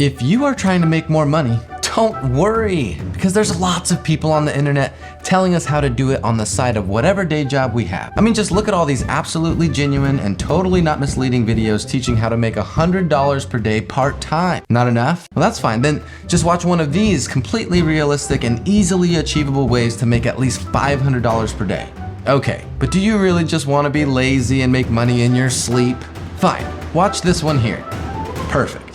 If you are trying to make more money, don't worry, because there's lots of people on the internet telling us how to do it on the side of whatever day job we have. I mean, just look at all these absolutely genuine and totally not misleading videos teaching how to make $100 per day part-time. Not enough? Well, that's fine. Then just watch one of these completely realistic and easily achievable ways to make at least $500 per day. Okay, but do you really just want to be lazy and make money in your sleep? Fine, watch this one here. Perfect.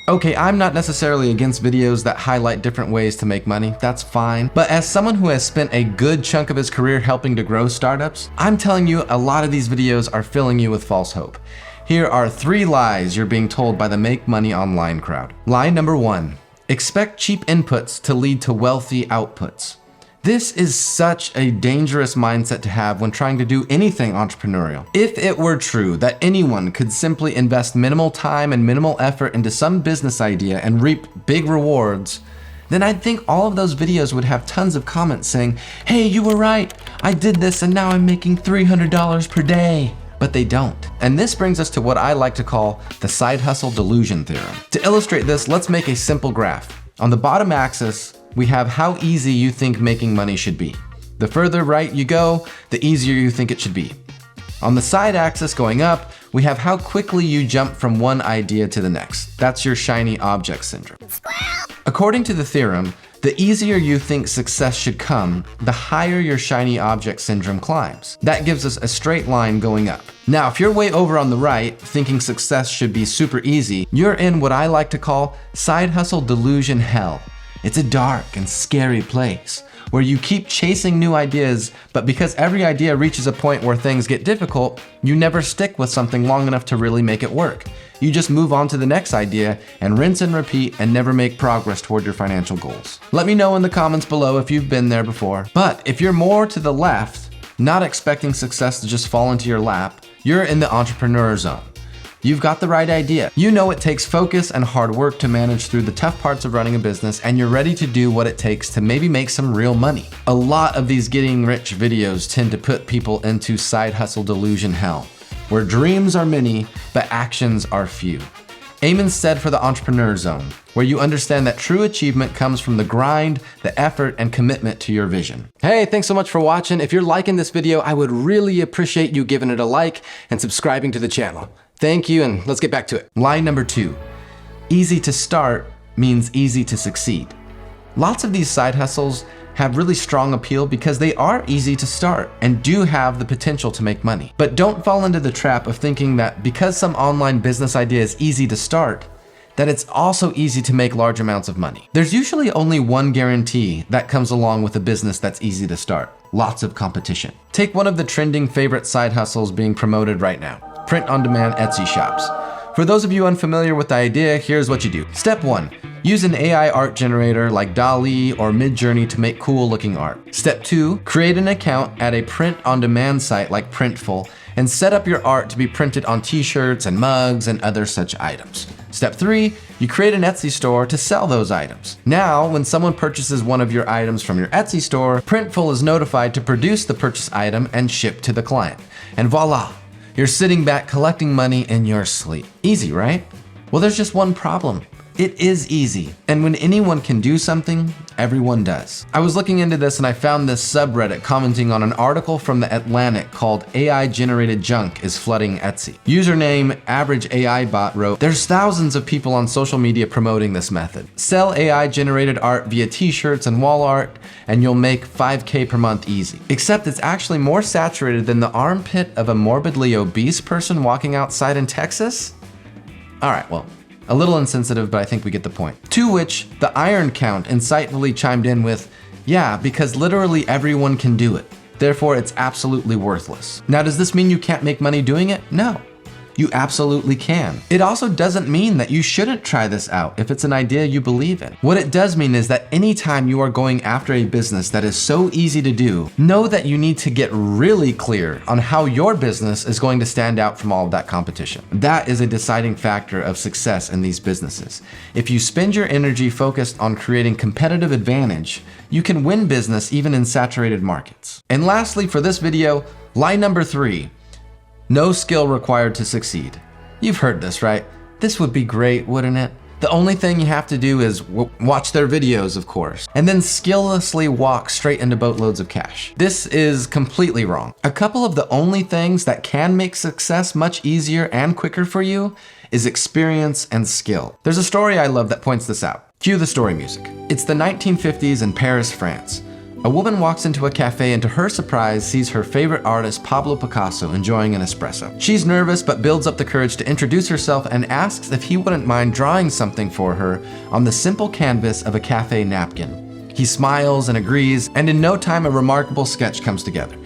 Okay, I'm not necessarily against videos that highlight different ways to make money, that's fine. But as someone who has spent a good chunk of his career helping to grow startups, I'm telling you a lot of these videos are filling you with false hope. Here are 3 lies you're being told by the make money online crowd. Lie number 1, expect cheap inputs to lead to wealthy outputs. This is such a dangerous mindset to have when trying to do anything entrepreneurial. If it were true that anyone could simply invest minimal time and minimal effort into some business idea and reap big rewards, then I'd think all of those videos would have tons of comments saying, "Hey, you were right, I did this and now I'm making $300 per day." But they don't. And this brings us to what I like to call the side hustle delusion theorem. To illustrate this, let's make a simple graph. On the bottom axis, we have how easy you think making money should be. The further right you go, the easier you think it should be. On the side axis going up, we have how quickly you jump from one idea to the next. That's your shiny object syndrome. According to the theorem, the easier you think success should come, the higher your shiny object syndrome climbs. That gives us a straight line going up. Now, if you're way over on the right, thinking success should be super easy, you're in what I like to call side hustle delusion hell. It's a dark and scary place where you keep chasing new ideas, but because every idea reaches a point where things get difficult, you never stick with something long enough to really make it work. You just move on to the next idea and rinse and repeat and never make progress toward your financial goals. Let me know in the comments below if you've been there before. But if you're more to the left, not expecting success to just fall into your lap, you're in the entrepreneur zone. You've got the right idea. You know it takes focus and hard work to manage through the tough parts of running a business, and you're ready to do what it takes to maybe make some real money. A lot of these getting rich videos tend to put people into side hustle delusion hell, where dreams are many, but actions are few. Aim instead for the entrepreneur zone, where you understand that true achievement comes from the grind, the effort, and commitment to your vision. Hey, thanks so much for watching. If you're liking this video, I would really appreciate you giving it a like and subscribing to the channel. Thank you, and let's get back to it. Lie number 2, easy to start means easy to succeed. Lots of these side hustles have really strong appeal because they are easy to start and do have the potential to make money. But don't fall into the trap of thinking that because some online business idea is easy to start, that it's also easy to make large amounts of money. There's usually only one guarantee that comes along with a business that's easy to start: lots of competition. Take one of the trending favorite side hustles being promoted right now: print-on-demand Etsy shops. For those of you unfamiliar with the idea, here's what you do. Step 1, use an AI art generator like DALL-E or Midjourney to make cool looking art. Step 2, create an account at a print-on-demand site like Printful and set up your art to be printed on t-shirts and mugs and other such items. Step 3, you create an Etsy store to sell those items. Now, when someone purchases one of your items from your Etsy store, Printful is notified to produce the purchased item and ship to the client. And voila! You're sitting back collecting money in your sleep. Easy, right? Well, there's just one problem. It is easy. And when anyone can do something, everyone does. I was looking into this and I found this subreddit commenting on an article from The Atlantic called "AI Generated Junk is Flooding Etsy." Username Average AI Bot wrote, "There's thousands of people on social media promoting this method. Sell AI generated art via t-shirts and wall art and you'll make $5K per month easy." Except it's actually more saturated than the armpit of a morbidly obese person walking outside in Texas? All right, well, a little insensitive, but I think we get the point. To which the Iron Count insightfully chimed in with, "Yeah, because literally everyone can do it. Therefore, it's absolutely worthless." Now, does this mean you can't make money doing it? No. You absolutely can. It also doesn't mean that you shouldn't try this out if it's an idea you believe in. What it does mean is that anytime you are going after a business that is so easy to do, know that you need to get really clear on how your business is going to stand out from all of that competition. That is a deciding factor of success in these businesses. If you spend your energy focused on creating competitive advantage, you can win business even in saturated markets. And lastly, for this video, lie number 3. No skill required to succeed. You've heard this, right? This would be great, wouldn't it? The only thing you have to do is watch their videos, of course, and then skilllessly walk straight into boatloads of cash. This is completely wrong. A couple of the only things that can make success much easier and quicker for you is experience and skill. There's a story I love that points this out. Cue the story music. It's the 1950s in Paris, France. A woman walks into a cafe and to her surprise sees her favorite artist Pablo Picasso enjoying an espresso. She's nervous but builds up the courage to introduce herself and asks if he wouldn't mind drawing something for her on the simple canvas of a cafe napkin. He smiles and agrees, and in no time a remarkable sketch comes together.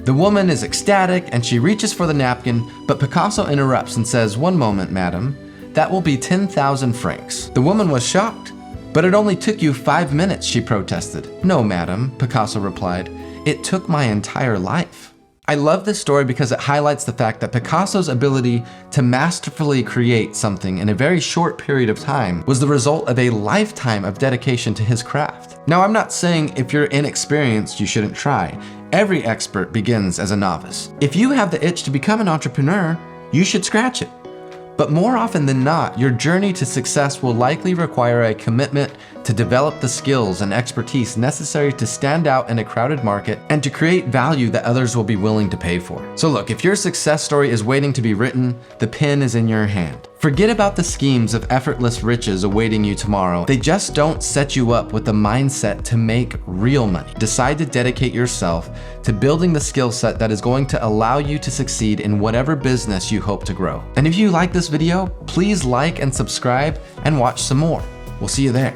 The woman is ecstatic and she reaches for the napkin, but Picasso interrupts and says, "One moment, madam, that will be 10,000 francs. The woman was shocked. "But it only took you 5 minutes," she protested. "No, madam," Picasso replied. "It took my entire life." I love this story because it highlights the fact that Picasso's ability to masterfully create something in a very short period of time was the result of a lifetime of dedication to his craft. Now, I'm not saying if you're inexperienced, you shouldn't try. Every expert begins as a novice. If you have the itch to become an entrepreneur, you should scratch it. But more often than not, your journey to success will likely require a commitment to develop the skills and expertise necessary to stand out in a crowded market and to create value that others will be willing to pay for. So look, if your success story is waiting to be written, the pen is in your hand. Forget about the schemes of effortless riches awaiting you tomorrow. They just don't set you up with the mindset to make real money. Decide to dedicate yourself to building the skill set that is going to allow you to succeed in whatever business you hope to grow. And if you like this video, please like and subscribe and watch some more. We'll see you there.